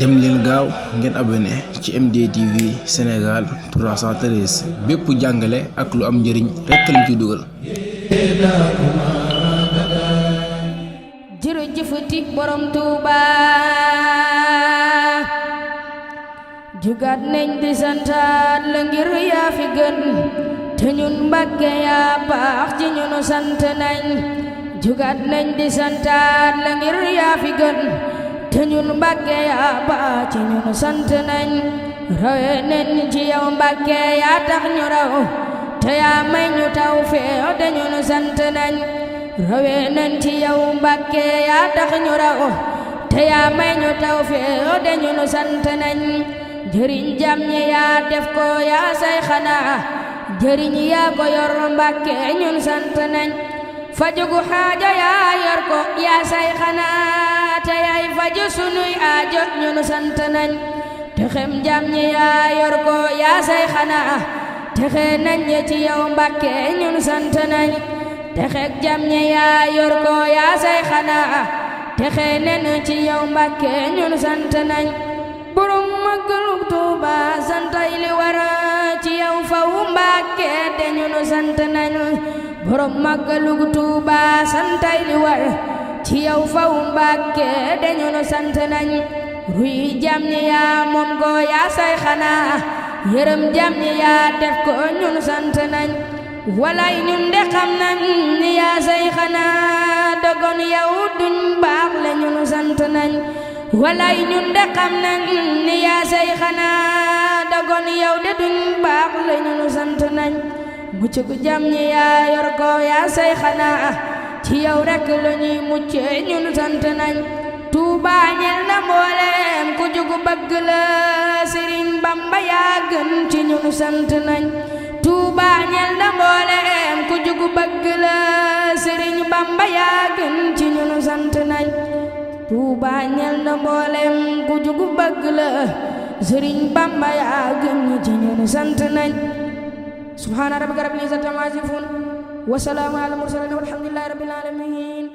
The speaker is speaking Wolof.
dem leen gaaw ngeen abonné ci MDTV Sénégal 313 bépp jàngale ak lu am njëriñ rekk lañ ci dugal. jërëjëfati borom Tuuba jugaat nañ di santaat la ngir yaa fi gën te ñun Mbàkke yaa baax ci ñunu sant nañ jugaat nañ di santaat la ngir yaa fi gën te ñun Mbàkke yaa baax ci ñunu sant nañ rawe nañ ci yow Mbàkke yaa tax ñu raw te yaa may ñu tawfeex te ñunu sant nañ rawe nañ ci yow Mbàkke yaa tax ñu raw te yaa may ñu tawfeex te ñunu sant nañ jëriñ jam ñi yaa def ko yaa say xanaa jëriñ yaa ko yor Mbàkke ñun sant nañ fajugu xaaja yaa yor ko yaa say xanaa te yaay faju sunuy aajo ñun sant nañ te xem jam ñi yaa yor ko yaa say xanaa te xee nañ ñi ci yow Mbàkke ñun sant nañ te xeeg jam ñi yaa yor ko yaa say xanaa te xee nañ ci yow Mbàkke ñun sant nañ borom Magalu Tuuba santay li war ci yow faw Mbàkke te ñun sant nañ borom Magalu Tuuba santay li war ci yow faw Mbàkke te ñun sant nañ ruy jam ñi yaa moom ko yaa say xanaa yërëm jam ñi yaa def ko ñun sant nañ walay ñun de xam nañ ni yaa say xanaa dogon yow duñ baax le ñun sant nañ walay ñun de xam nañ ni yaa say xanaa dogon yow de duñ baax le ñun sant nañ mucc gu jam ñi yaa yor ko yaa say xanaa ci yow rek la ñuy mucce ñun sant nañ Tuuba ñel na mboolem ku jugu bëgg la Sëriñ Bamba yaa gën ci ñun sant nañ Tuuba ñel na mboolem ku jugu bëgg la Sëriñ Bamba yaa gën ci ñun sant nañ Tuuba ñel na mboolem ku jugu bëgg la Sëriñ Bamba yaa gën ci ñun sant nañ subhaana rabbika rabbil izzati ammaa yasifuun wa salaamun alal mursaliin walhamdulillaahi rabbil aalamiin.